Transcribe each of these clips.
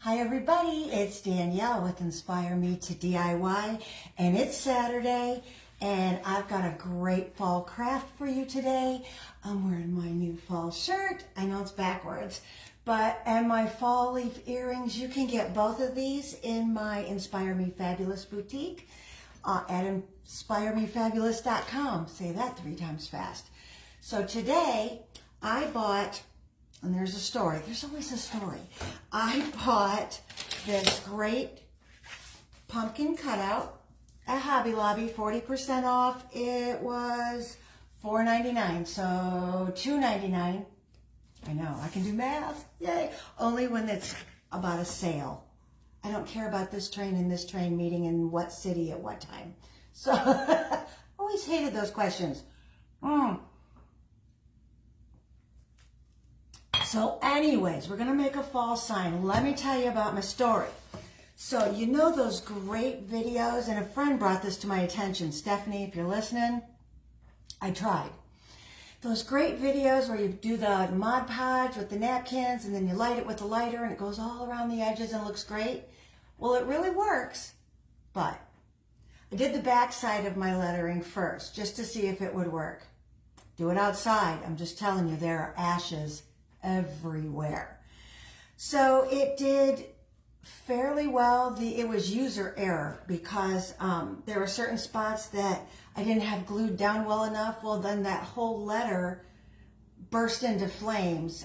Hi everybody, it's Danielle with Inspire Me to DIY, and it's Saturday and I've got a great fall craft for you today. I'm wearing my new fall shirt. I know it's backwards, and my fall leaf earrings. You can get both of these in my Inspire Me Fabulous boutique at inspiremefabulous.com. Say that 3 times fast. So today I bought, and there's a story. There's always a story. I bought this great pumpkin cutout at Hobby Lobby, 40% off. It was $4.99, so $2.99. I know, I can do math. Yay. Only when it's about a sale. I don't care about this train and this train meeting in what city at what time. So, always hated those questions. So anyways, we're going to make a fall sign. Let me tell you about my story. So you know those great videos, and a friend brought this to my attention. Stephanie, if you're listening, I tried. Those great videos where you do the Mod Podge with the napkins and then you light it with the lighter and it goes all around the edges and looks great. Well, it really works, but I did the back side of my lettering first just to see if it would work. Do it outside. I'm just telling you, there are ashes everywhere. So it did fairly well. It was user error because there were certain spots that I didn't have glued down well enough. Well, then that whole letter burst into flames.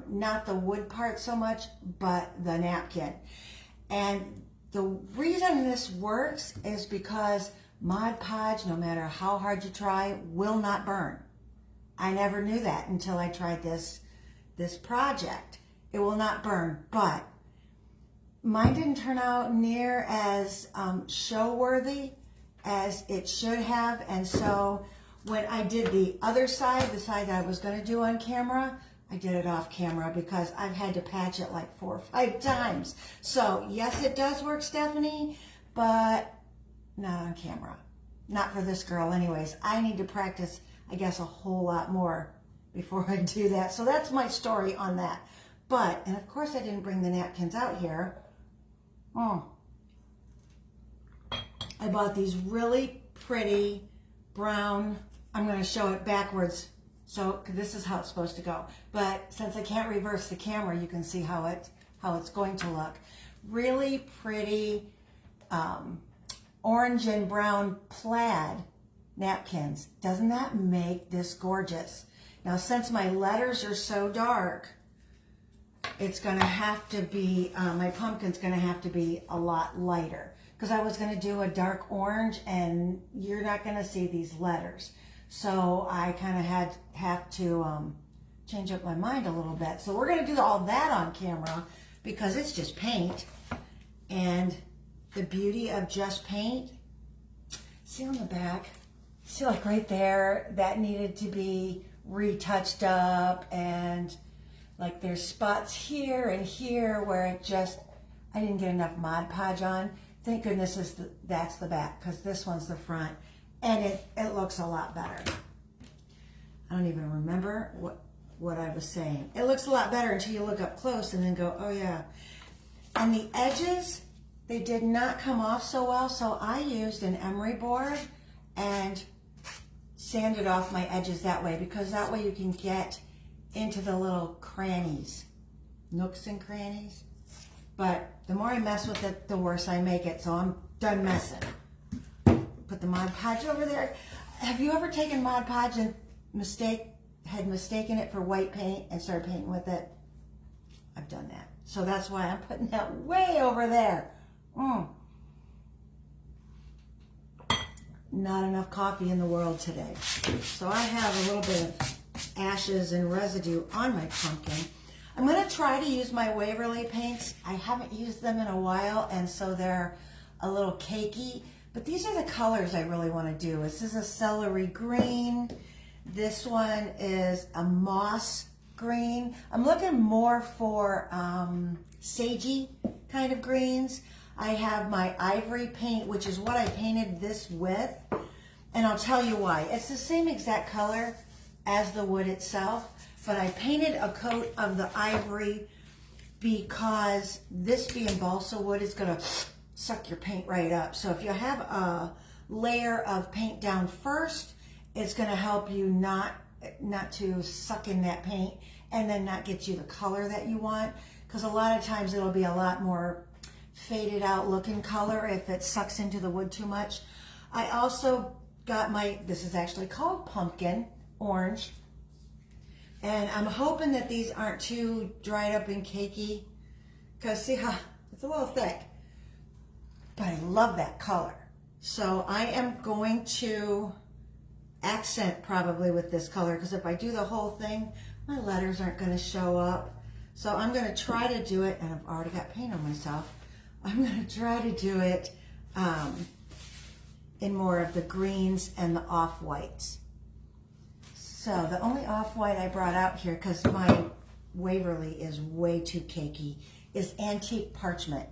Not the wood part so much, but the napkin. And the reason this works is because Mod Podge, no matter how hard you try, will not burn. I never knew that until I tried this project. It will not burn, but mine didn't turn out near as show-worthy as it should have. And so when I did the other side, the side that I was going to do on camera, I did it off camera because I've had to patch it like 4 or 5 times. So yes, it does work, Stephanie, but not on camera. Not for this girl anyways. I need to practice, I guess, a whole lot more before I do that. So that's my story on that. But, and of course I didn't bring the napkins out here. I bought these really pretty brown, I'm going to show it backwards, so this is how it's supposed to go. But since I can't reverse the camera, you can see how it's going to look. Really pretty orange and brown plaid napkins. Doesn't that make this gorgeous? Now, since my letters are so dark, it's going to have to be, my pumpkin's going to have to be a lot lighter. Because I was going to do a dark orange, and you're not going to see these letters. So I kind of have to change up my mind a little bit. So we're going to do all that on camera because it's just paint. And the beauty of just paint, see on the back, see like right there, that needed to be retouched up, and like there's spots here and here where it just, I didn't get enough Mod Podge on. Thank goodness that's the back, because this one's the front, and it looks a lot better. I don't even remember what I was saying. It looks a lot better until you look up close and then go, oh yeah. And the edges, they did not come off so well, so I used an emery board and sanded off my edges that way, because that way you can get into the little crannies, nooks and crannies. But the more I mess with it, the worse I make it, so I'm done messing. Put the Mod Podge over there. Have you ever taken Mod Podge and had mistaken it for white paint and started painting with it? I've done that. So that's why I'm putting that way over there. Not enough coffee in the world today. So I have a little bit of ashes and residue on my pumpkin. I'm going to try to use my Waverly paints. I haven't used them in a while, and so they're a little cakey. But these are the colors I really want to do. This is a celery green. This one is a moss green. I'm looking more for sagey kind of greens. I have my ivory paint, which is what I painted this with. And I'll tell you why. It's the same exact color as the wood itself, but I painted a coat of the ivory because this being balsa wood is going to suck your paint right up. So if you have a layer of paint down first, it's going to help you not to suck in that paint and then not get you the color that you want, because a lot of times it'll be a lot more faded out looking color if it sucks into the wood too much. I also got this is actually called pumpkin orange, and I'm hoping that these aren't too dried up and cakey, because see how it's a little thick, but I love that color. So I am going to accent probably with this color, because if I do the whole thing, my letters aren't going to show up. So I'm going to try to do it, and I've already got paint on myself. I'm going to try to do it in more of the greens and the off-whites. So the only off-white I brought out here, because my Waverly is way too cakey, is Antique Parchment.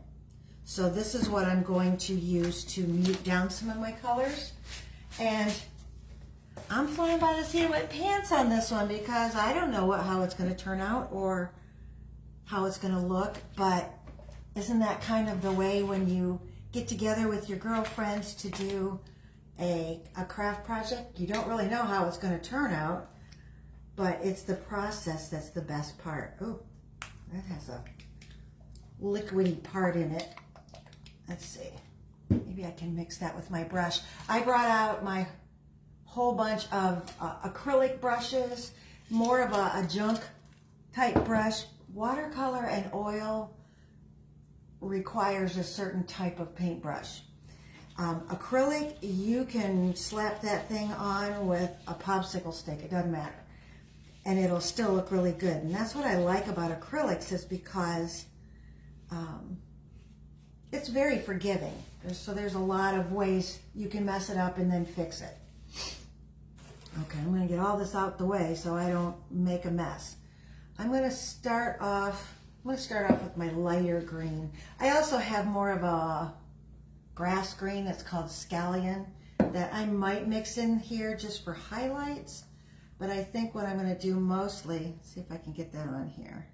So this is what I'm going to use to mute down some of my colors. And I'm flying by the seat of my pants on this one, because I don't know how it's going to turn out or how it's going to look, but isn't that kind of the way when you get together with your girlfriends to do a craft project? You don't really know how it's going to turn out, but it's the process that's the best part. Oh, that has a liquidy part in it. Let's see. Maybe I can mix that with my brush. I brought out my whole bunch of acrylic brushes, more of a junk type brush. Watercolor and oil requires a certain type of paintbrush. Acrylic, you can slap that thing on with a popsicle stick, it doesn't matter, and it'll still look really good. And that's what I like about acrylics, is because it's very forgiving. So there's a lot of ways you can mess it up and then fix it. Okay, I'm going to get all this out the way so I don't make a mess. I'm going to start off with my lighter green. I also have more of a grass green that's called Scallion that I might mix in here just for highlights. But I think what I'm going to do mostly, see if I can get that on here.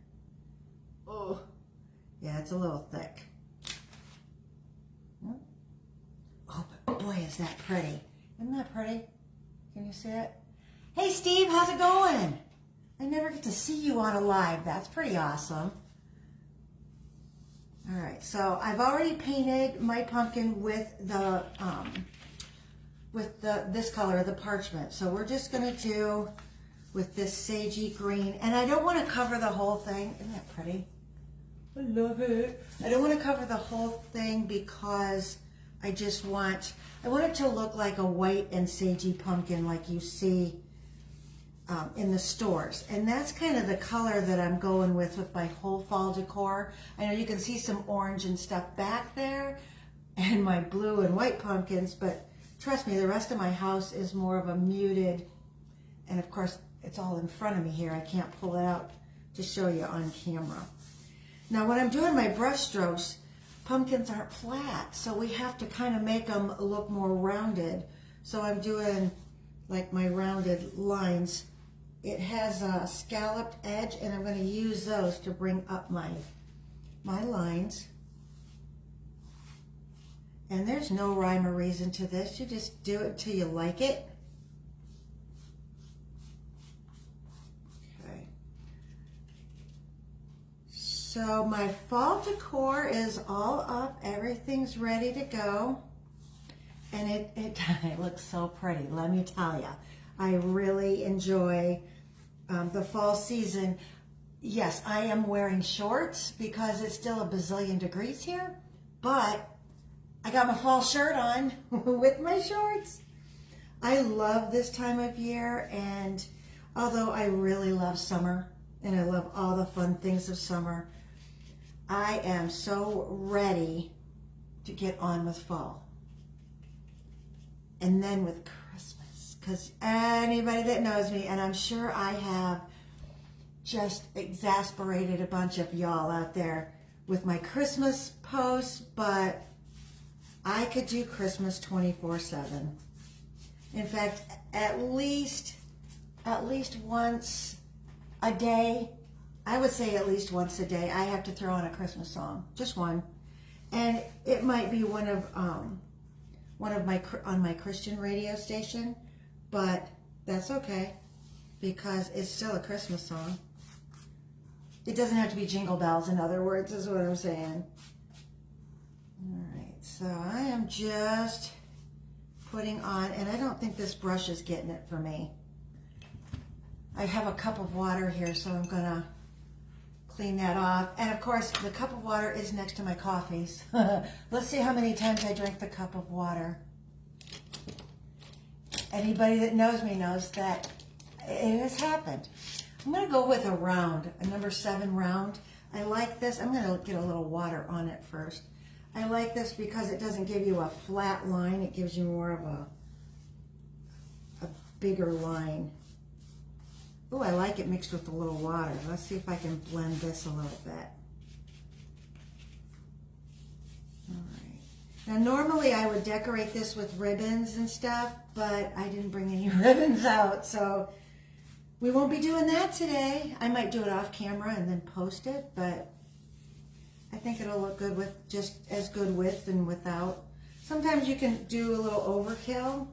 Oh, yeah, it's a little thick. Oh, but boy, is that pretty. Isn't that pretty? Can you see it? Hey, Steve, how's it going? I never get to see you on a live. That's pretty awesome. All right, so I've already painted my pumpkin with this color, the parchment. So we're just going to do with this sagey green, and I don't want to cover the whole thing. Isn't that pretty? I love it. I don't want to cover the whole thing because I want it to look like a white and sagey pumpkin like you see in the stores. And that's kind of the color that I'm going with my whole fall decor. I know you can see some orange and stuff back there and my blue and white pumpkins, but trust me, the rest of my house is more of a muted, and of course it's all in front of me here. I can't pull it out to show you on camera. Now when I'm doing my brush strokes, pumpkins aren't flat, so we have to kind of make them look more rounded. So I'm doing like my rounded lines. It has a scalloped edge, and I'm going to use those to bring up my lines. And there's no rhyme or reason to this. You just do it till you like it. Okay. So my fall decor is all up. Everything's ready to go. And it looks so pretty, let me tell you. I really enjoy the fall season. Yes, I am wearing shorts because it's still a bazillion degrees here, but I got my fall shirt on with my shorts. I love this time of year, and although I really love summer and I love all the fun things of summer, I am so ready to get on with fall. And then with Christmas, because anybody that knows me, and I'm sure I have just exasperated a bunch of y'all out there with my Christmas posts, but I could do Christmas 24/7. In fact, at least once a day, I would say at least once a day, I have to throw on a Christmas song, just one. And it might be one of my, on my Christian radio station, but that's okay because it's still a Christmas song. It doesn't have to be Jingle Bells, in other words, is what I'm saying. All right, so I am just putting on, and I don't think this brush is getting it for me. I have a cup of water here, so I'm gonna clean that off. And of course, the cup of water is next to my coffees. Let's see how many times I drink the cup of water. Anybody that knows me knows that it has happened. I'm gonna go with a round, a number 7 round. I like this. I'm gonna get a little water on it first. I like this because it doesn't give you a flat line. It gives you more of a bigger line. Oh, I like it mixed with a little water. Let's see if I can blend this a little bit. All right. Now, normally I would decorate this with ribbons and stuff, but I didn't bring any ribbons out, so we won't be doing that today. I might do it off camera and then post it, but I think it'll look good with just as good with and without. Sometimes you can do a little overkill,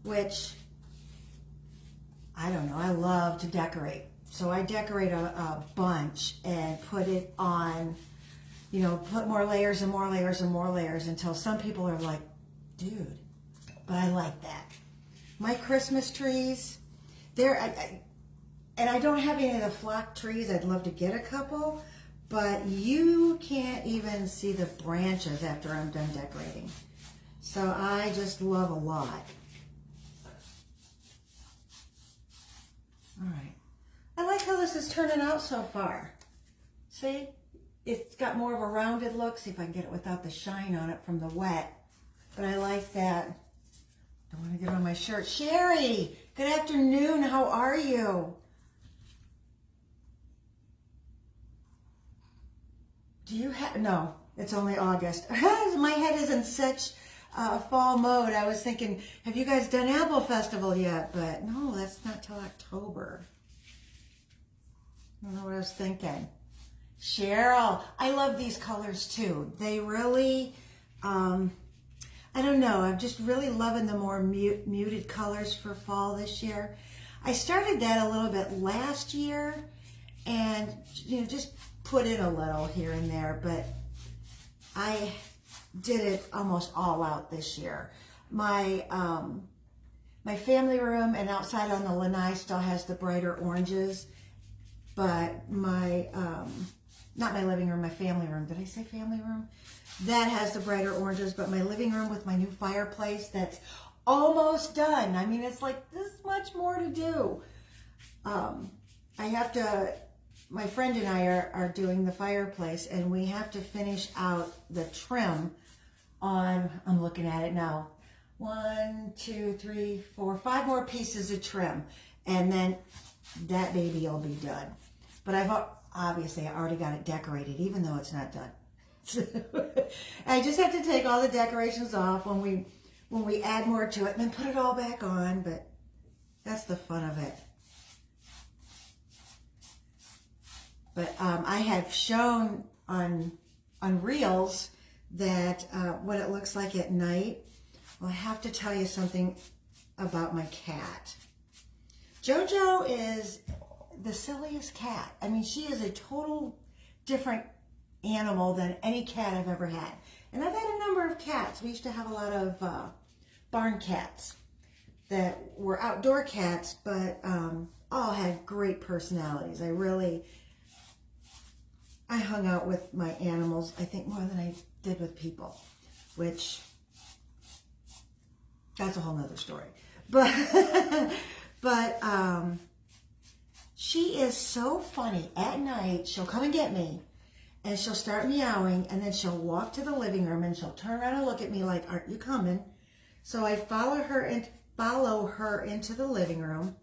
which I don't know, I love to decorate. So I decorate a bunch and put it on, you know, put more layers and more layers and more layers until some people are like, dude, but I like that. My Christmas trees, and I don't have any of the flock trees. I'd love to get a couple, but you can't even see the branches after I'm done decorating. So I just love a lot. All right. I like how this is turning out so far. See? It's got more of a rounded look. See if I can get it without the shine on it from the wet. But I like that. Don't want to get on my shirt. Sherry, good afternoon. How are you? Do you have... No, it's only August. My head is in such fall mode. I was thinking, have you guys done Apple Festival yet? But no, that's not till October. I don't know what I was thinking. Cheryl, I love these colors too. They really, I don't know, I'm just really loving the more muted colors for fall this year. I started that a little bit last year and, you know, just put in a little here and there, but I did it almost all out this year. My my family room and outside on the lanai still has the brighter oranges, but my not my living room, my family room. Did I say family room? That has the brighter oranges, but my living room with my new fireplace that's almost done. I mean, it's like this much more to do. I have to, my friend and I are doing the fireplace, and we have to finish out the trim on, I'm looking at it now, 1, 2, 3, 4, 5 more pieces of trim, and then that baby will be done. But obviously I already got it decorated, even though it's not done. I just have to take all the decorations off when we add more to it and then put it all back on, but that's the fun of it. But I have shown on Reels that what it looks like at night. Well, I have to tell you something about my cat. Jojo is the silliest cat. I mean, she is a total different animal than any cat I've ever had. And I've had a number of cats. We used to have a lot of barn cats that were outdoor cats, but all had great personalities. I hung out with my animals, I think, more than I did with people, which, that's a whole nother story. But, she is so funny. At night, she'll come and get me, and she'll start meowing, and then she'll walk to the living room, and she'll turn around and look at me like, aren't you coming? So I follow her into the living room,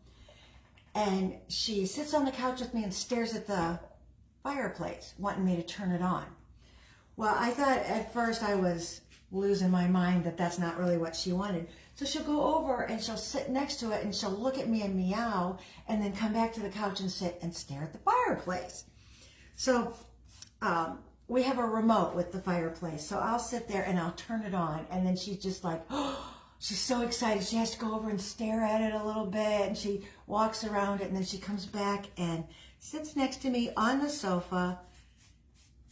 and she sits on the couch with me and stares at the fireplace, wanting me to turn it on. Well, I thought at first I was losing my mind that that's not really what she wanted. So she'll go over and she'll sit next to it and she'll look at me and meow and then come back to the couch and sit and stare at the fireplace. So we have a remote with the fireplace. So I'll sit there and I'll turn it on, and then she's just like, oh, she's so excited. She has to go over and stare at it a little bit, and she walks around it, and then she comes back and sits next to me on the sofa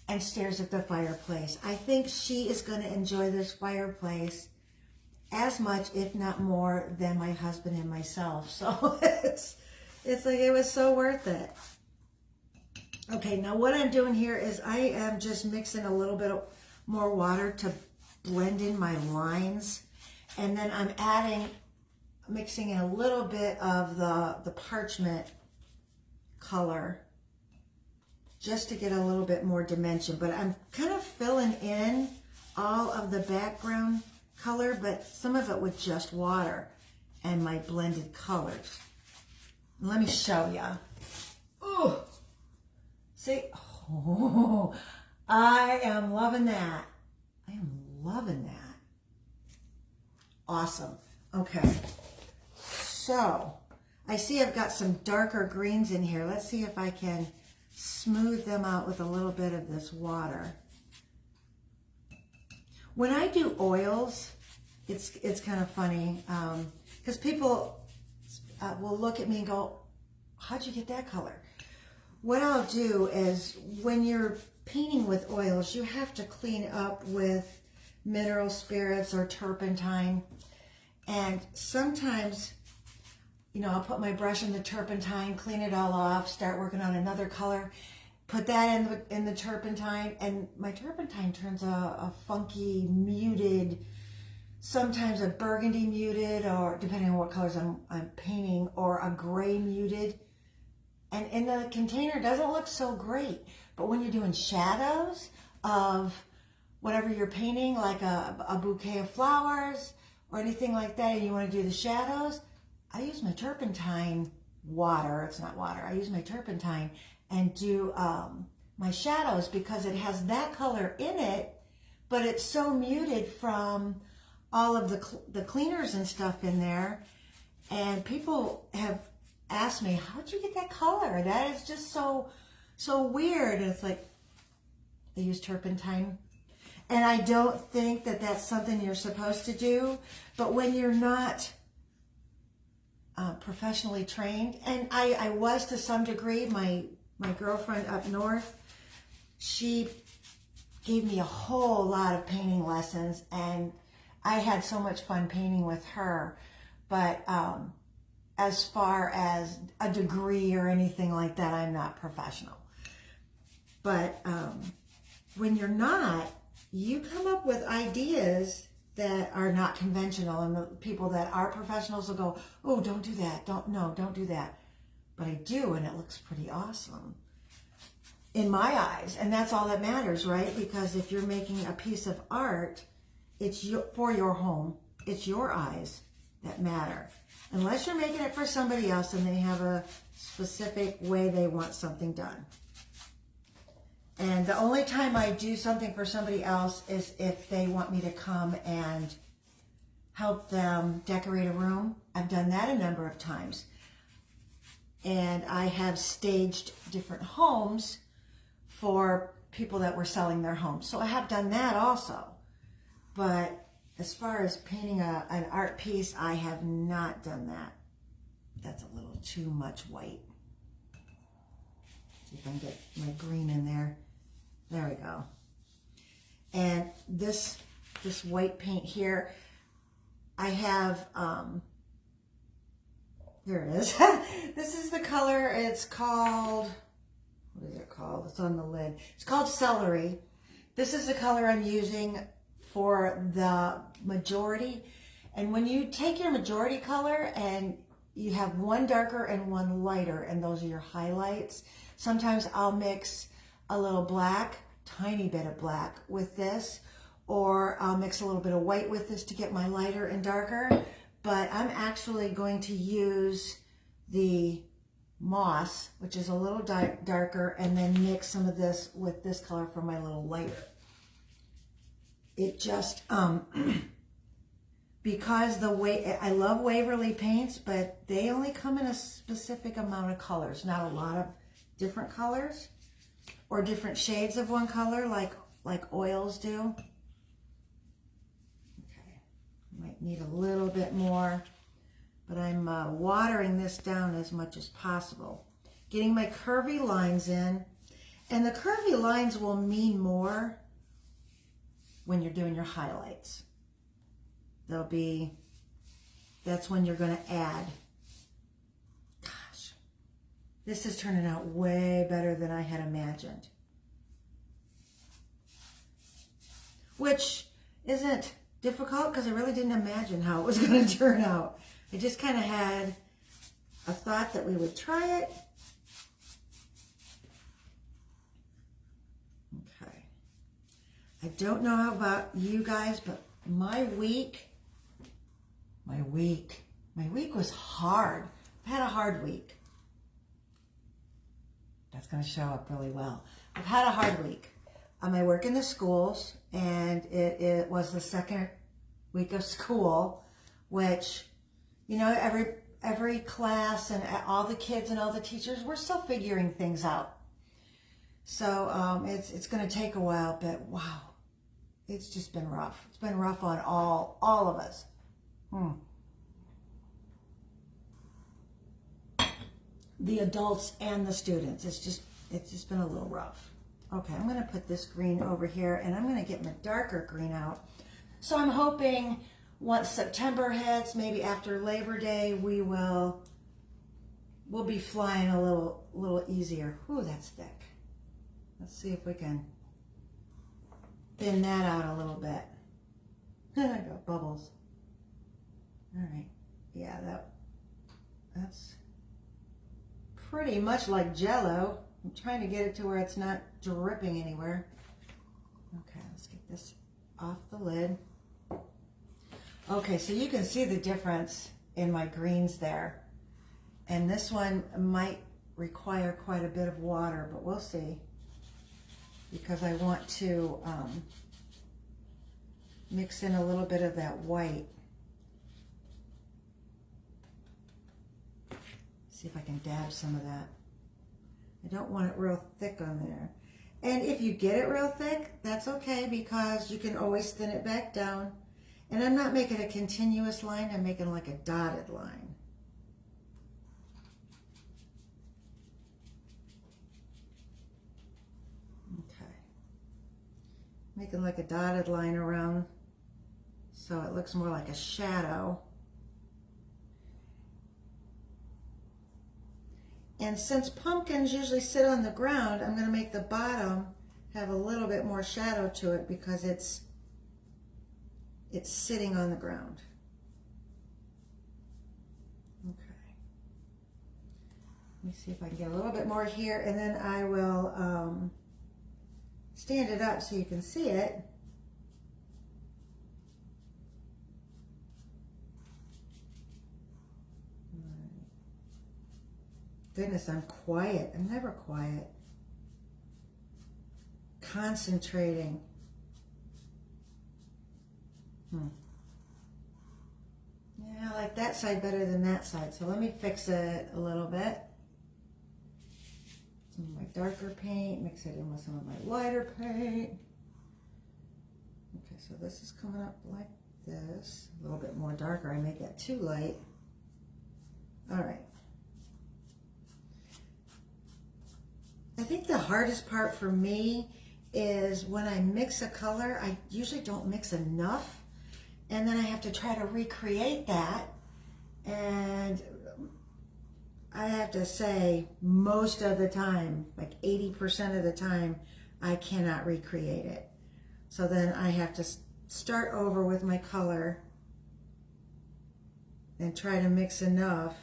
and stares at the fireplace. I think she is going to enjoy this fireplace as much, if not more, than my husband and myself. So it's like it was so worth it. Okay, now what I'm doing here is I am just mixing a little bit more water to blend in my lines. And then I'm mixing in a little bit of the parchment color just to get a little bit more dimension. But I'm kind of filling in all of the background color, but some of it with just water and my blended colors. Let me show you. Ooh. See, oh, I am loving that. I am loving that. Awesome. Okay. So, I see I've got some darker greens in here. Let's see if I can smooth them out with a little bit of this water. When I do oils, it's kind of funny because people will look at me and go, how'd you get that color? What I'll do is when you're painting with oils, you have to clean up with mineral spirits or turpentine. And sometimes, you know, I'll put my brush in the turpentine, clean it all off, start working on another color, put that in the turpentine, and my turpentine turns a funky, muted, sometimes a burgundy muted, or depending on what colors I'm painting, or a gray muted. And in the container, it doesn't look so great. But when you're doing shadows of whatever you're painting, like a bouquet of flowers or anything like that, and you want to do the shadows, I use my turpentine water. It's not water. I use my turpentine and do my shadows because it has that color in it, but it's so muted from all of the cleaners and stuff in there. And people have asked me, how'd you get that color? That is just so weird. And it's like, I use turpentine. And I don't think that that's something you're supposed to do. But when you're not professionally trained, and I was to some degree, my girlfriend up north, she gave me a whole lot of painting lessons, and I had so much fun painting with her. But as far as a degree or anything like that, I'm not professional. But when you're not, you come up with ideas that are not conventional, and the people that are professionals will go, oh, don't do that, don't do that. But I do, and it looks pretty awesome in my eyes, and that's all that matters, right? Because if you're making a piece of art, it's for your home, it's your eyes that matter. Unless you're making it for somebody else and they have a specific way they want something done. And the only time I do something for somebody else is if they want me to come and help them decorate a room. I've done that a number of times. And I have staged different homes for people that were selling their homes. So I have done that also. But as far as painting an art piece, I have not done that. That's a little too much white. See if I can get my green in there. There we go. And this white paint here, I have, here it is. This is the color, it's called, what is it called? It's on the lid. It's called Celery. This is the color I'm using for the majority. And when you take your majority color and you have one darker and one lighter, and those are your highlights, sometimes I'll mix a little black, tiny bit of black with this, or I'll mix a little bit of white with this to get my lighter and darker. But I'm actually going to use the moss, which is a little darker, and then mix some of this with this color for my little lighter. it just, because the way, I love Waverly paints, but they only come in a specific amount of colors, not a lot of different colors or different shades of one color like oils do. Okay, might need a little bit more, but I'm watering this down as much as possible. Getting my curvy lines in, and the curvy lines will mean more when you're doing your highlights. They'll be, that's when you're going to add. Gosh, this is turning out way better than I had imagined. Which isn't difficult because I really didn't imagine how it was going to turn out. I just kind of had a thought that we would try it. Okay. I don't know how about you guys, but my week was hard. I've had a hard week. That's going to show up really well. I've had a hard week. I work in the schools, and it was the second week of school, which, you know, every class and all the kids and all the teachers, we're still figuring things out. So it's going to take a while, but wow, it's just been rough. It's been rough on all of us. The adults and the students. It's just been a little rough. Okay, I'm going to put this green over here, and I'm going to get my darker green out. So I'm hoping once September hits, maybe after Labor Day, we'll be flying a little easier. Ooh, that's thick. Let's see if we can thin that out a little bit. I got bubbles. All right. Yeah, that's pretty much like Jell-O. I'm trying to get it to where it's not dripping anywhere. Okay, let's get this off the lid. Okay, so you can see the difference in my greens there. And this one might require quite a bit of water, but we'll see. Because I want to mix in a little bit of that white. See if I can dab some of that. I don't want it real thick on there. And if you get it real thick, that's okay, because you can always thin it back down. And I'm not making a continuous line, I'm making like a dotted line. Okay. Making like a dotted line around so it looks more like a shadow. And since pumpkins usually sit on the ground, I'm going to make the bottom have a little bit more shadow to it because it's sitting on the ground. Okay. Let me see if I can get a little bit more here, and then I will stand it up so you can see it. Goodness, I'm quiet. I'm never quiet. Concentrating. Yeah, I like that side better than that side. So let me fix it a little bit. Some of my darker paint, mix it in with some of my lighter paint. Okay, so this is coming up like this. A little bit more darker. I made that too light. All right. I think the hardest part for me is when I mix a color, I usually don't mix enough, and then I have to try to recreate that, and I have to say most of the time, like 80% of the time, I cannot recreate it. So then I have to start over with my color and try to mix enough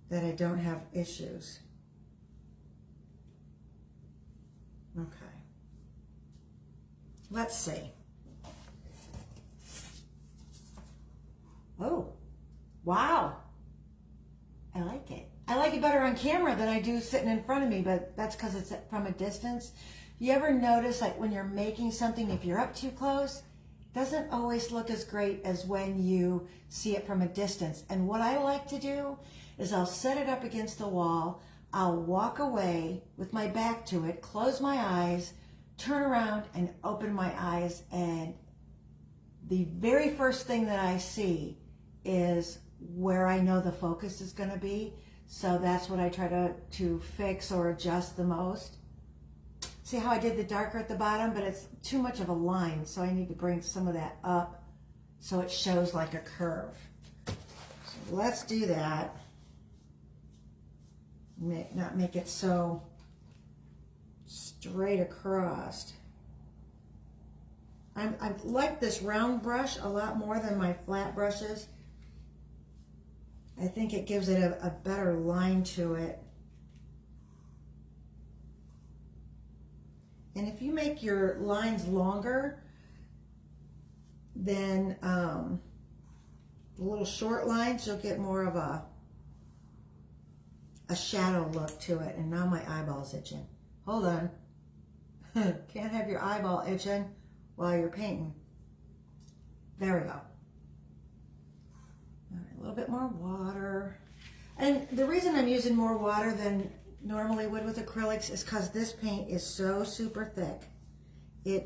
that I don't have issues. Okay. Let's see. Oh, wow. I like it. I like it better on camera than I do sitting in front of me, but that's because it's from a distance. You ever notice, like when you're making something, if you're up too close, it doesn't always look as great as when you see it from a distance. And what I like to do is I'll set it up against the wall, I'll walk away with my back to it, close my eyes, turn around and open my eyes, and the very first thing that I see is where I know the focus is going to be. So that's what I try to fix or adjust the most. See how I did the darker at the bottom, but it's too much of a line, so I need to bring some of that up so it shows like a curve. So let's do that. Not make it so straight across. I like this round brush a lot more than my flat brushes. I think it gives it a better line to it. And if you make your lines longer than the little short lines, you'll get more of a shadow look to it. And now my eyeball's itching. Hold on. Can't have your eyeball itching while you're painting. There we go. All right, a little bit more water. And the reason I'm using more water than normally would with acrylics is because this paint is so super thick. It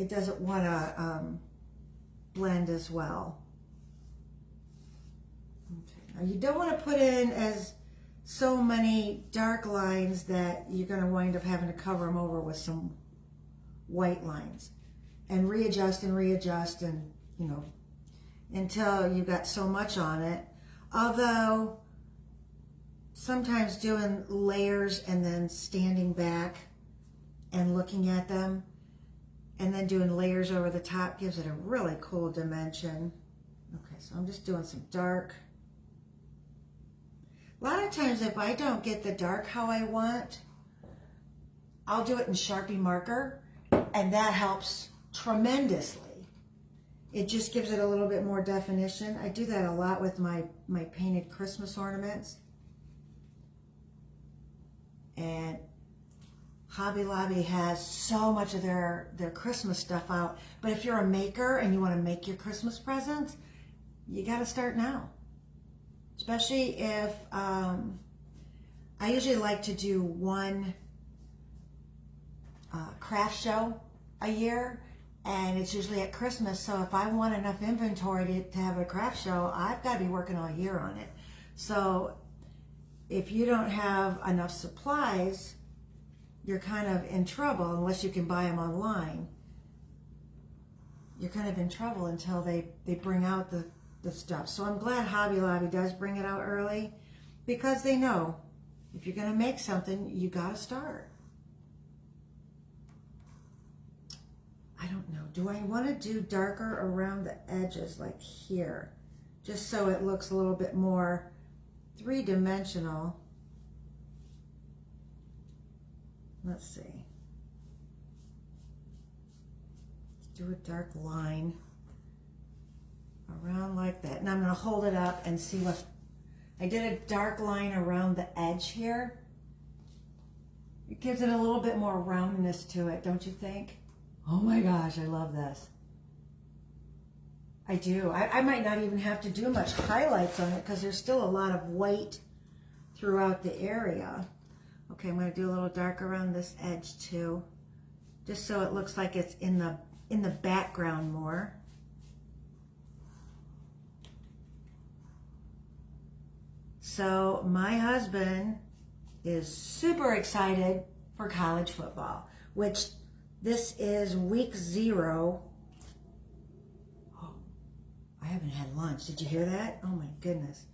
doesn't want to blend as well. Okay. Now you don't want to put in so many dark lines that you're going to wind up having to cover them over with some white lines and readjust and you know, until you got so much on it. Although sometimes doing layers and then standing back and looking at them and then doing layers over the top gives it a really cool dimension. Okay, so I'm just doing some dark. A lot of times if I don't get the dark how I want, I'll do it in Sharpie marker, and that helps tremendously. It just gives it a little bit more definition. I do that a lot with my painted Christmas ornaments. And Hobby Lobby has so much of their Christmas stuff out. But if you're a maker and you want to make your Christmas presents, you got to start now. Especially if, I usually like to do one craft show a year, and it's usually at Christmas. So if I want enough inventory to have a craft show, I've got to be working all year on it. So if you don't have enough supplies, you're kind of in trouble unless you can buy them online. You're kind of in trouble until they bring out the stuff. So I'm glad Hobby Lobby does bring it out early, because they know if you're going to make something, you got to start. I don't know. Do I want to do darker around the edges like here, just so it looks a little bit more three-dimensional? Let's see. Let's do a dark line around like that. And I'm going to hold it up and see what... I did a dark line around the edge here. It gives it a little bit more roundness to it, don't you think? Oh my gosh, I love this. I do. I might not even have to do much highlights on it because there's still a lot of white throughout the area. Okay, I'm going to do a little dark around this edge too, just so it looks like it's in the background more. So my husband is super excited for college football, which this is week 0. Oh, I haven't had lunch. Did you hear that? Oh my goodness.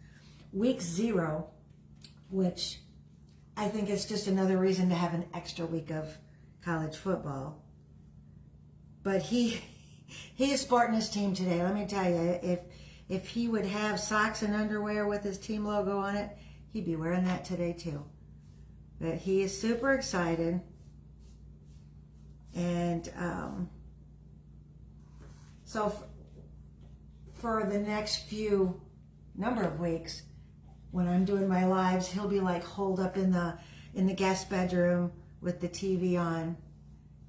Week 0, which I think is just another reason to have an extra week of college football. But he is sporting his team today. Let me tell you, if he would have socks and underwear with his team logo on it, he'd be wearing that today too. But he is super excited. And so for the next number of weeks, when I'm doing my lives, he'll be like holed up in the guest bedroom with the TV on.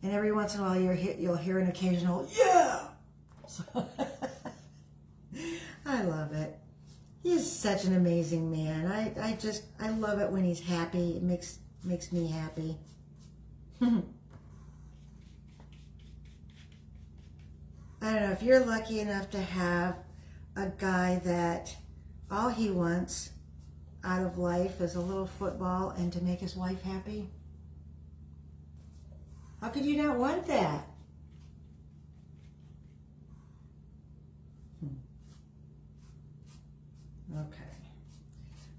And every once in a while you'll hear an occasional, yeah! So I love it. He's such an amazing man. I love it when he's happy. It makes me happy. I don't know, if you're lucky enough to have a guy that all he wants out of life is a little football and to make his wife happy, how could you not want that? Okay.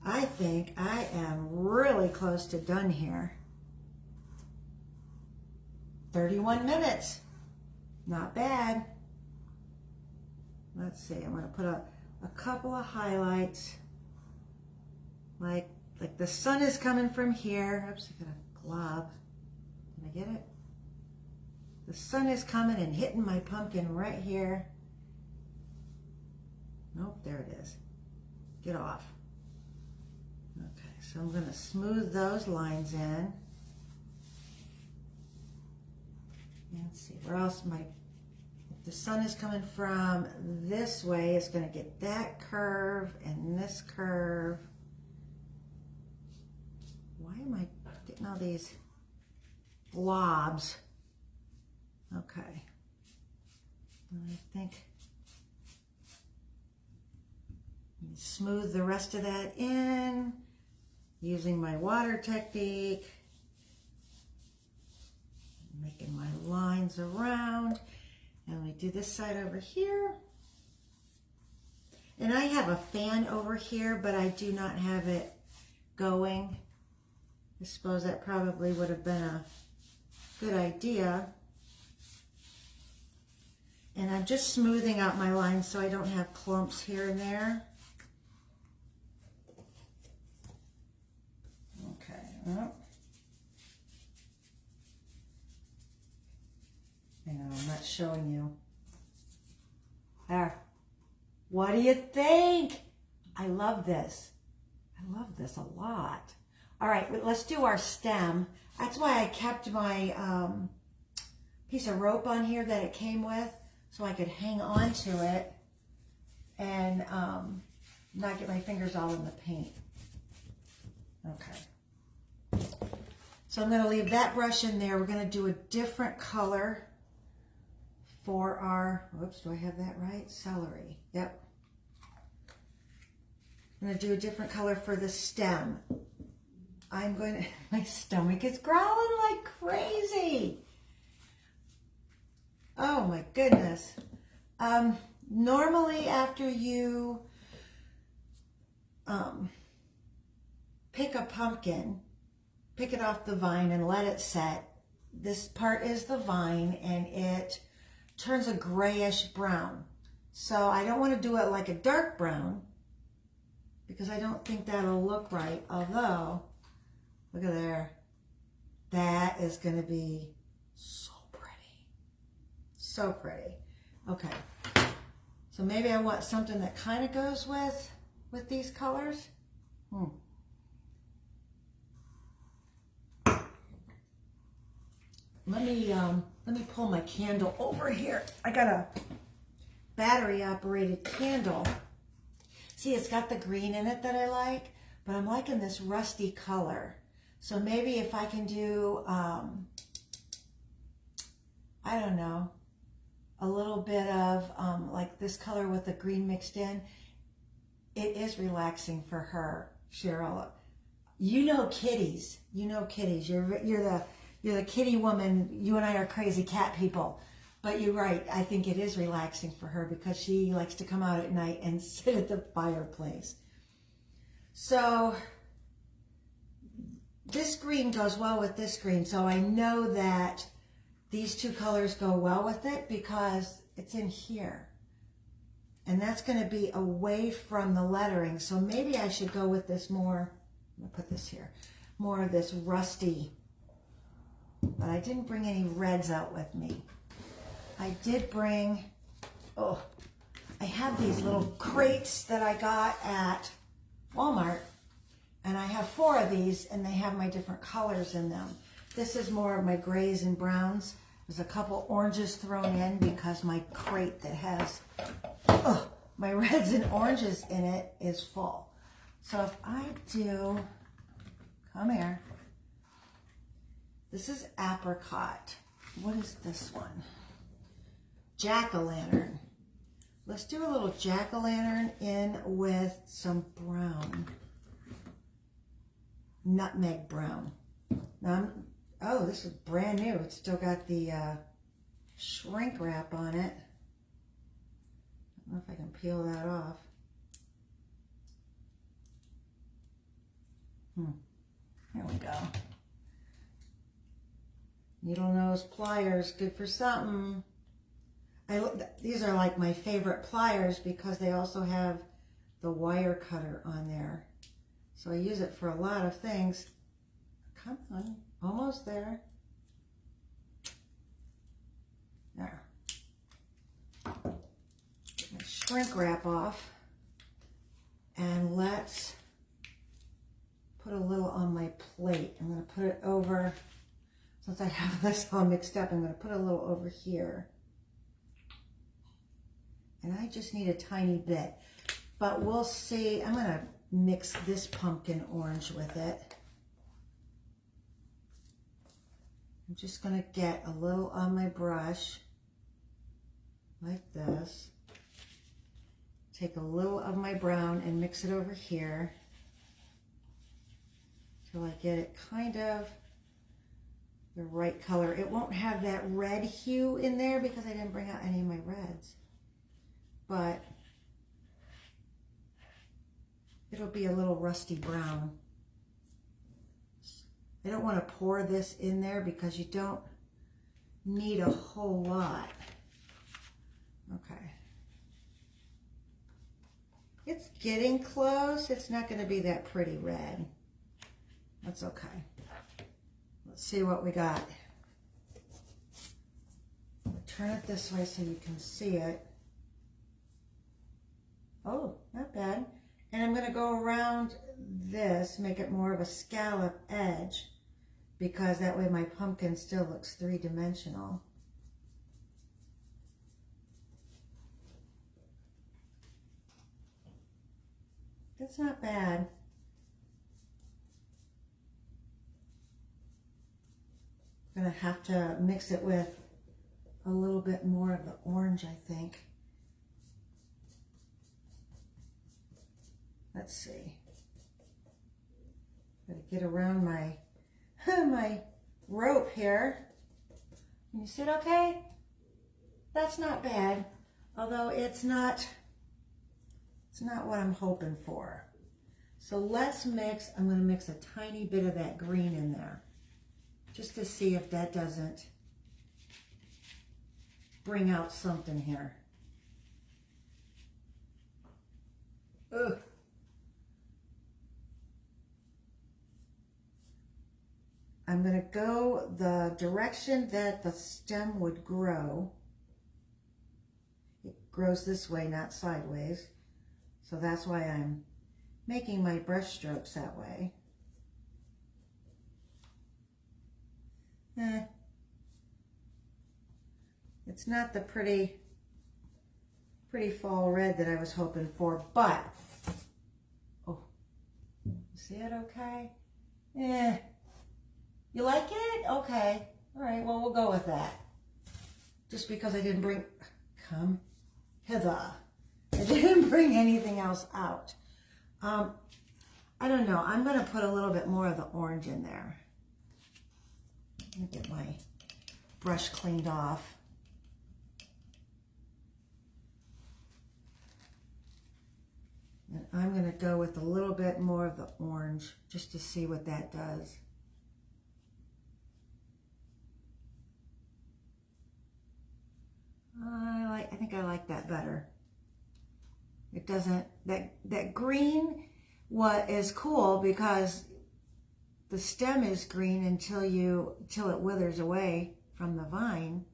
I think I am really close to done here. 31 minutes. Not bad. Let's see, I'm going to put a couple of highlights. Like the sun is coming from here. Oops, I got a glob. Can I get it? The sun is coming and hitting my pumpkin right here. Nope, there it is. Get off. Okay, so I'm going to smooth those lines in. Let's see, where else might... If the sun is coming from this way, it's going to get that curve and this curve. Why am I getting all these blobs? Okay. I think smooth the rest of that in using my water technique, making my lines around. And we do this side over here. And I have a fan over here, but I do not have it going. I suppose that probably would have been a good idea. And I'm just smoothing out my lines so I don't have clumps here and there. Okay, well, hang on, I'm not showing you. There. What do you think? I love this. I love this a lot. All right, let's do our stem. That's why I kept my piece of rope on here that it came with, so I could hang on to it and not get my fingers all in the paint. Okay. So I'm going to leave that brush in there. We're going to do a different color for our, whoops, do I have that right? Celery. Yep. I'm going to do a different color for the stem. I'm going to, my stomach is growling like crazy. Oh my goodness. Normally after you pick a pumpkin, pick it off the vine and let it set. This part is the vine and it turns a grayish brown. So I don't want to do it like a dark brown because I don't think that'll look right. Although, look at there. That is going to be so pretty. So pretty. Okay. So maybe I want something that kind of goes with these colors. Let me pull my candle over here. I got a battery operated candle. See, it's got the green in it that I like, but I'm liking this rusty color. So maybe if I can do, I don't know, a little bit of like this color with the green mixed in, it is relaxing for her, Cheryl. You know kitties. You know kitties. You're the kitty woman. You and I are crazy cat people. But you're right. I think it is relaxing for her because she likes to come out at night and sit at the fireplace. So this green goes well with this green. So I know that these two colors go well with it because it's in here. And that's going to be away from the lettering. So maybe I should go with this more. I'm going to put this here. More of this rusty. But I didn't bring any reds out with me. I did bring, I have these little crates that I got at Walmart. And I have 4 of these and they have my different colors in them. This is more of my grays and browns. There's a couple oranges thrown in because my crate that has my reds and oranges in it is full. So if I do, come here. This is apricot. What is this one? Jack-o'-lantern. Let's do a little jack-o'-lantern in with some brown. Nutmeg brown. Now oh, this is brand new. It's still got the shrink wrap on it. I don't know if I can peel that off. Here we go. Needle nose pliers, good for something. These are like my favorite pliers because they also have the wire cutter on there. So I use it for a lot of things. Come on, almost there. There. Shrink wrap off. And let's put a little on my plate. I'm going to put it over, since I have this all mixed up, I'm going to put a little over here. And I just need a tiny bit. But we'll see. I'm going to mix this pumpkin orange with it. I'm just going to get a little on my brush, like this. Take a little of my brown and mix it over here till I get it kind of the right color. It won't have that red hue in there because I didn't bring out any of my reds, but it'll be a little rusty brown. I don't want to pour this in there because you don't need a whole lot. Okay. It's getting close. It's not going to be that pretty red. That's okay. Let's see what we got. Turn it this way so you can see it. Oh, not bad. And I'm going to go around this, make it more of a scallop edge, because that way my pumpkin still looks three-dimensional. That's not bad. I'm going to have to mix it with a little bit more of the orange, I think. Let's see. Gotta get around my my rope here. Can you see it okay? That's not bad, although it's not what I'm hoping for. So let's mix. I'm going to mix a tiny bit of that green in there, just to see if that doesn't bring out something here. Ugh. I'm going to go the direction that the stem would grow. It grows this way, not sideways. So that's why I'm making my brush strokes that way. It's not the pretty fall red that I was hoping for, but, oh, see it okay? You like it? Okay. All right, well, we'll go with that. Just because I didn't bring, come hither. I didn't bring anything else out. I don't know. I'm going to put a little bit more of the orange in there. Let me get my brush cleaned off. And I'm going to go with a little bit more of the orange just to see what that does. I think I like that better. It doesn't, that green is cool because the stem is green until it withers away from the vine.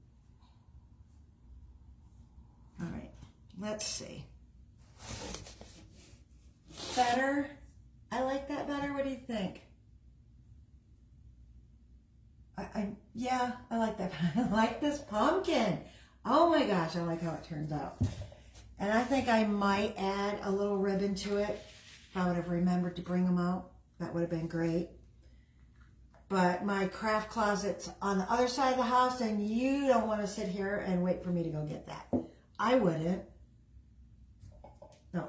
All right, let's see. Better? I like that better. What do you think? yeah, I like that. I like this pumpkin. Oh my gosh, I like how it turns out. And I think I might add a little ribbon to it. If I would have remembered to bring them out, that would have been great. But my craft closet's on the other side of the house, and you don't want to sit here and wait for me to go get that. I wouldn't. No,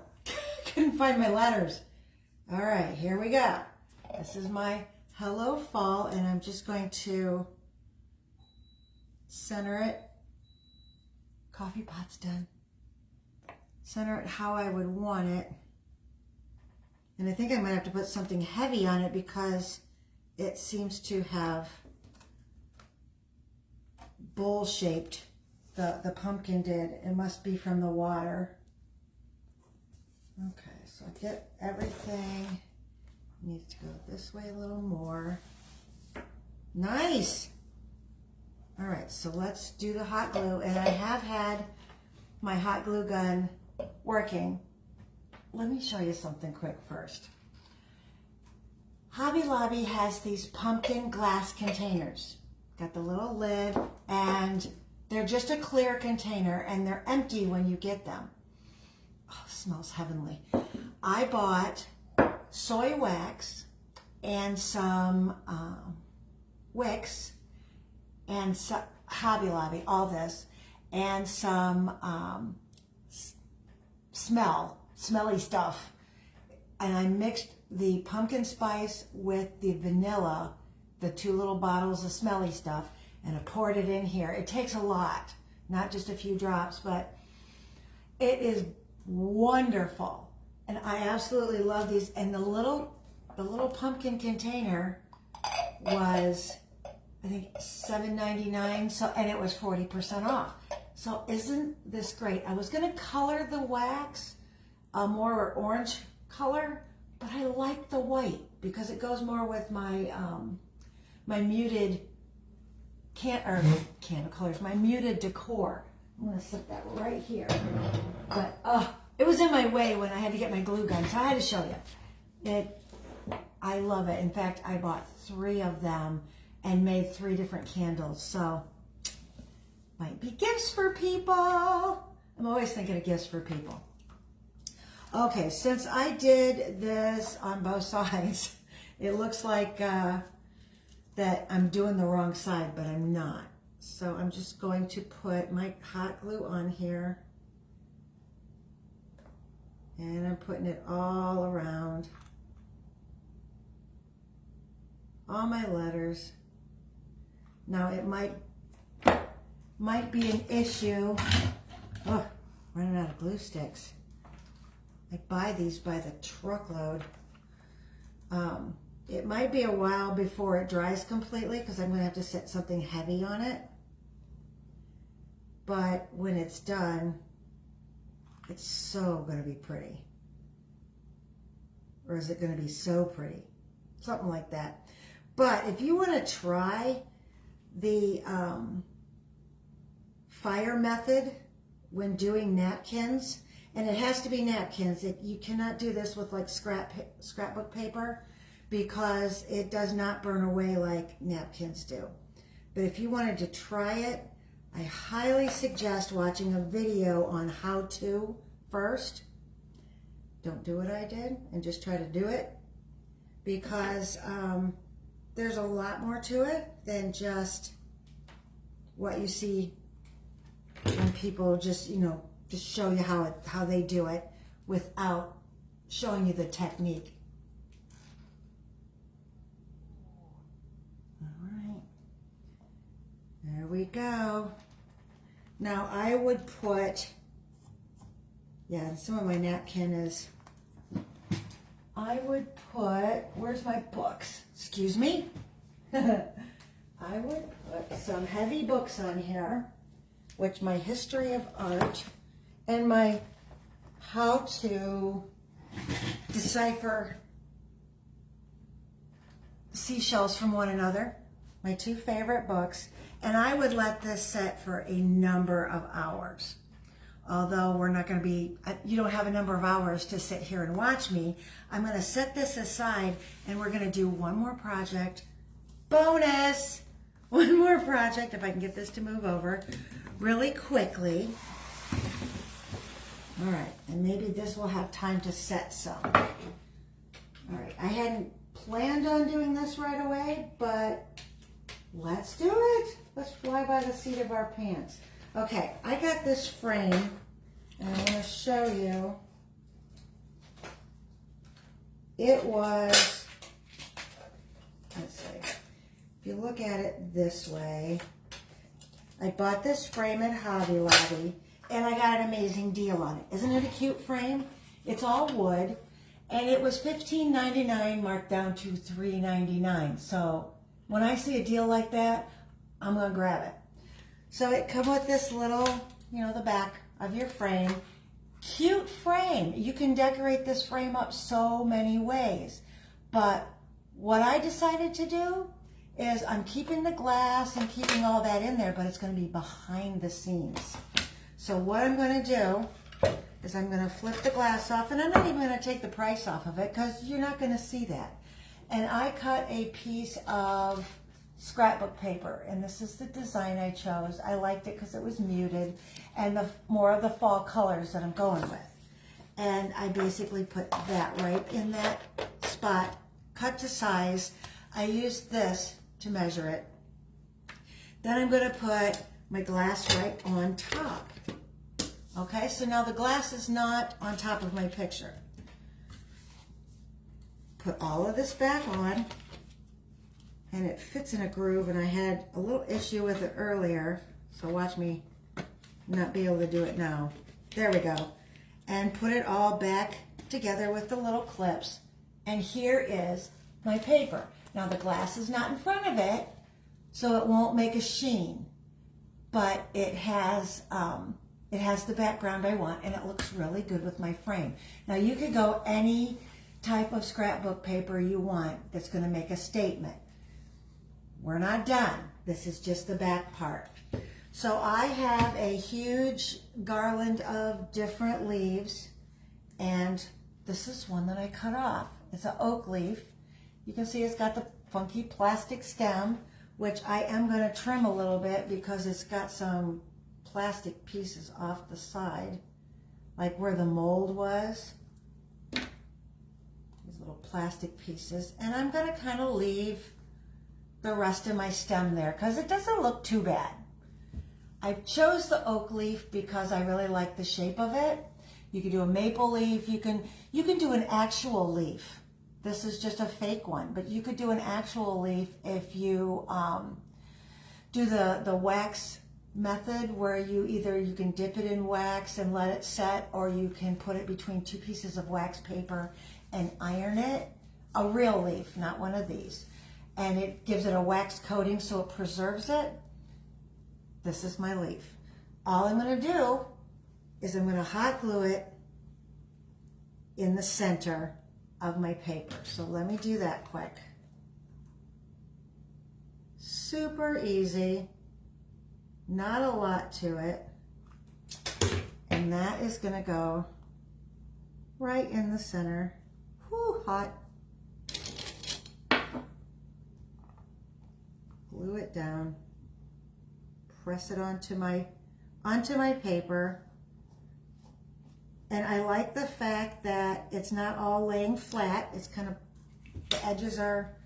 couldn't find my letters. All right, here we go. This is my Hello Fall, and I'm just going to center it. Coffee pot's done. Center it how I would want it. And I think I might have to put something heavy on it because it seems to have bowl-shaped. The pumpkin did. It must be from the water. Okay, so I get everything. Needs to go this way a little more. Nice! All right, so let's do the hot glue. And I have had my hot glue gun working. Let me show you something quick first. Hobby Lobby has these pumpkin glass containers. Got the little lid, and they're just a clear container, and they're empty when you get them. Oh, it smells heavenly. I bought soy wax and some wicks and some Hobby Lobby, all this, and some smelly stuff. And I mixed the pumpkin spice with the vanilla, the 2 little bottles of smelly stuff, and I poured it in here. It takes a lot, not just a few drops, but it is wonderful. And I absolutely love these. And the little pumpkin container was, I think, $7.99. So, and it was 40% off. So isn't this great? I was gonna color the wax a more orange color, but I like the white because it goes more with my my muted candle colors, my muted decor. I'm gonna set that right here. But it was in my way when I had to get my glue gun, so I had to show you. I love it. In fact, I bought 3 of them and made 3 different candles. So might be gifts for people. I'm always thinking of gifts for people. Okay, since I did this on both sides, it looks like that I'm doing the wrong side, but I'm not. So I'm just going to put my hot glue on here. And I'm putting it all around. All my letters. Now it might be an issue. Oh, running out of glue sticks. I buy these by the truckload. It might be a while before it dries completely because I'm going to have to set something heavy on it. But when it's done, it's so going to be pretty. Or is it going to be so pretty? Something like that. But if you want to try the fire method when doing napkins, and it has to be napkins. You cannot do this with like scrapbook paper because it does not burn away like napkins do. But if you wanted to try it, I highly suggest watching a video on how to first. Don't do what I did and just try to do it because there's a lot more to it than just what you see when people just, just show you how they do it without showing you the technique. All right, there we go. Now I would put, some of my napkin is, I would put, where's my books? Excuse me. I would put some heavy books on here, which my history of art and my how to decipher seashells from one another, my 2 favorite books, and I would let this set for a number of hours. Although we're not going to be, you don't have a number of hours to sit here and watch me, I'm going to set this aside and we're going to do one more project. Bonus! one more project, if I can get this to move over really quickly. All right, and maybe this will have time to set some. All right, I hadn't planned on doing this right away, but let's do it. Let's fly by the seat of our pants. Okay, I got this frame, and I'm going to show you. It was, let's see, if you look at it this way, I bought this frame at Hobby Lobby, and I got an amazing deal on it. Isn't it a cute frame? It's all wood. And it was $15.99 marked down to $3.99. So when I see a deal like that, I'm going to grab it. So it comes with this little, the back of your frame. Cute frame. You can decorate this frame up so many ways. But what I decided to do is I'm keeping the glass and keeping all that in there, but it's going to be behind the scenes. So what I'm going to do is I'm going to flip the glass off, and I'm not even going to take the price off of it because you're not going to see that. And I cut a piece of scrapbook paper, and this is the design I chose. I liked it because it was muted and more of the fall colors that I'm going with. And I basically put that right in that spot, cut to size. I used this to measure it. Then I'm going to put my glass right on top. Okay, so now the glass is not on top of my picture. Put all of this back on, and it fits in a groove, and I had a little issue with it earlier, so watch me not be able to do it now. There we go. And put it all back together with the little clips, and here is my paper. Now the glass is not in front of it, so it won't make a sheen, but it has the background I want, and it looks really good with my frame. Now you could go any type of scrapbook paper you want that's going to make a statement. We're not done. This is just the back part. So I have a huge garland of different leaves, and this is one that I cut off. It's an oak leaf. You can see it's got the funky plastic stem, which I am going to trim a little bit because it's got some plastic pieces off the side, like where the mold was. These little plastic pieces. And I'm going to kind of leave the rest of my stem there because it doesn't look too bad. I chose the oak leaf because I really like the shape of it. You can do a maple leaf. You can do an actual leaf. This is just a fake one, but you could do an actual leaf if you do the wax method, where you can dip it in wax and let it set, or you can put it between two pieces of wax paper and iron it. A real leaf, not one of these. And it gives it a wax coating so it preserves it. This is my leaf. All I'm going to do is I'm going to hot glue it in the center of my paper. So let me do that quick. Super easy. Not a lot to it. And that is going to go right in the center. Whew, hot. Glue it down. Press it onto my paper. And I like the fact that it's not all laying flat. It's kind of, the edges are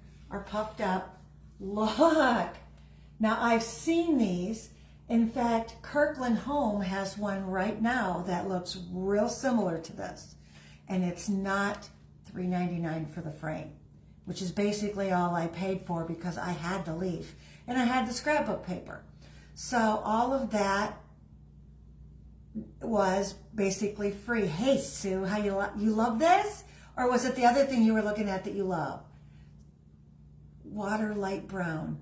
puffed up. Look! Now I've seen these. In fact, Kirkland Home has one right now that looks real similar to this. And it's not $3.99 for the frame, which is basically all I paid for because I had the leaf and I had the scrapbook paper. So all of that was basically free. Hey, Sue, how you love this? Or was it the other thing you were looking at that you love? Water light brown.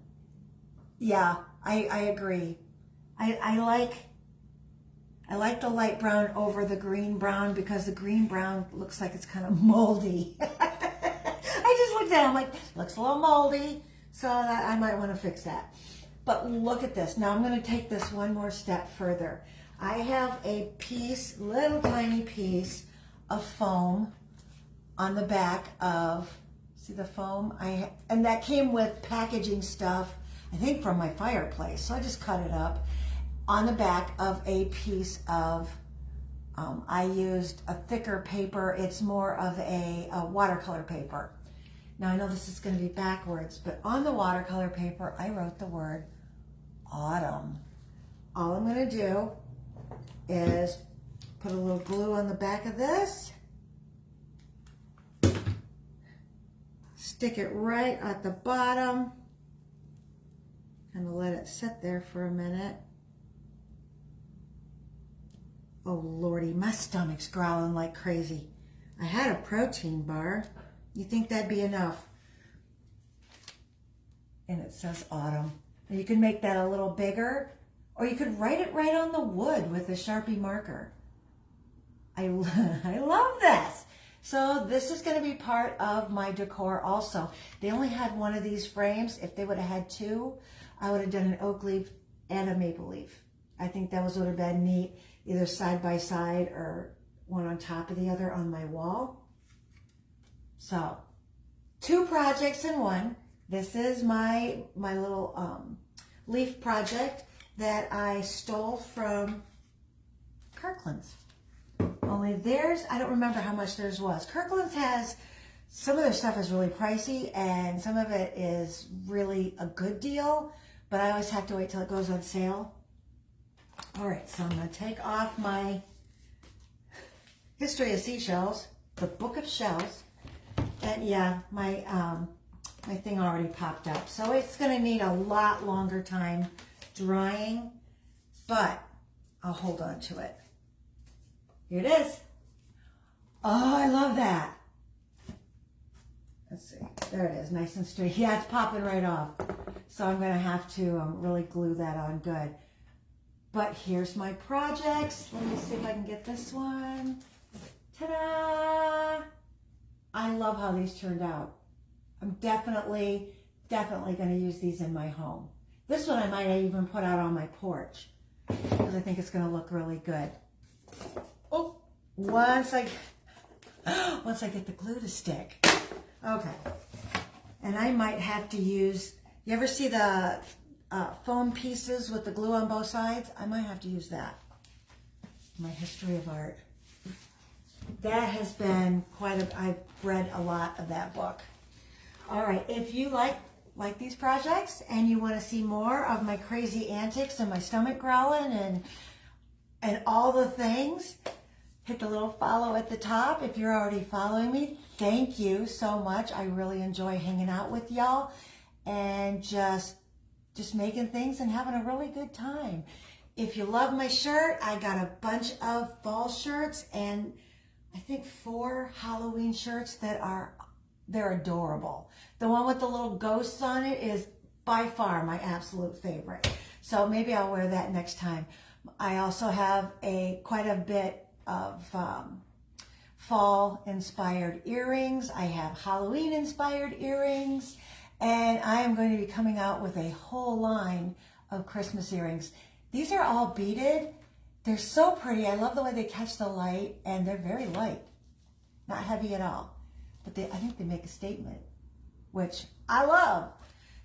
Yeah, I agree. I like the light brown over the green brown because the green brown looks like it's kind of moldy. I just looked at it, I'm like, looks a little moldy, so I might want to fix that. But look at this. Now I'm going to take this one more step further. I have a piece, little tiny piece of foam on the back of, see the foam? And that came with packaging stuff. I think from my fireplace. So I just cut it up on the back of a piece of, I used a thicker paper. It's more of a watercolor paper. Now I know this is going to be backwards, but on the watercolor paper, I wrote the word autumn. All I'm going to do is put a little glue on the back of this, stick it right at the bottom, and let it sit there for a minute. Oh Lordy, my stomach's growling like crazy. I had a protein bar. You think that'd be enough? And it says autumn. And you can make that a little bigger, or you could write it right on the wood with a Sharpie marker. I love this. So this is going to be part of my decor also. They only had one of these frames. If they would have had two, I would have done an oak leaf and a maple leaf. I think that would have been neat, either side by side or one on top of the other on my wall. So, two projects in one. This is my little leaf project that I stole from Kirkland's. Only theirs, I don't remember how much theirs was. Kirkland's has, some of their stuff is really pricey and some of it is really a good deal, but I always have to wait till it goes on sale. All right, so I'm going to take off my History of Seashells, the Book of Shells. And yeah, my thing already popped up. So it's going to need a lot longer time drying, but I'll hold on to it. Here it is. Oh, I love that. Let's see. There it is, nice and straight. Yeah, it's popping right off. So I'm going to have to really glue that on good. But here's my projects. Let me see if I can get this one. Ta-da! I love how these turned out. I'm definitely going to use these in my home. This one I might even put out on my porch because I think it's going to look really good. Oh, once I get the glue to stick. Okay. And I might have to use, you ever see the foam pieces with the glue on both sides? I might have to use that. My history of art. That has been I've read a lot of that book. All right, if you like these projects and you want to see more of my crazy antics and my stomach growling and all the things, hit the little follow at the top. If you're already following me, thank you so much. I really enjoy hanging out with y'all and just making things and having a really good time. If you love my shirt, I got a bunch of fall shirts and I think 4 Halloween shirts they're adorable. The one with the little ghosts on it is by far my absolute favorite. So maybe I'll wear that next time. I also have quite a bit of fall inspired earrings. I have Halloween inspired earrings, and I am going to be coming out with a whole line of Christmas earrings. These are all beaded. They're so pretty. I love the way they catch the light, and they're very light, not heavy at all. But I think they make a statement, which I love.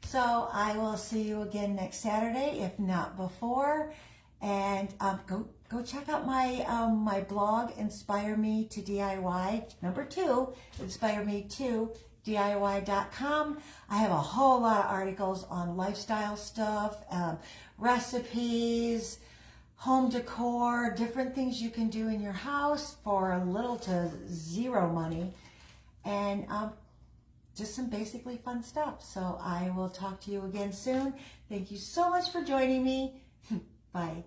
So I will see you again next Saturday, if not before. And go check out my blog, Inspire Me to DIY, number 2, inspireme2diy.com. I have a whole lot of articles on lifestyle stuff, recipes, home decor, different things you can do in your house for little to zero money, and just some basically fun stuff. So I will talk to you again soon. Thank you so much for joining me. Bye.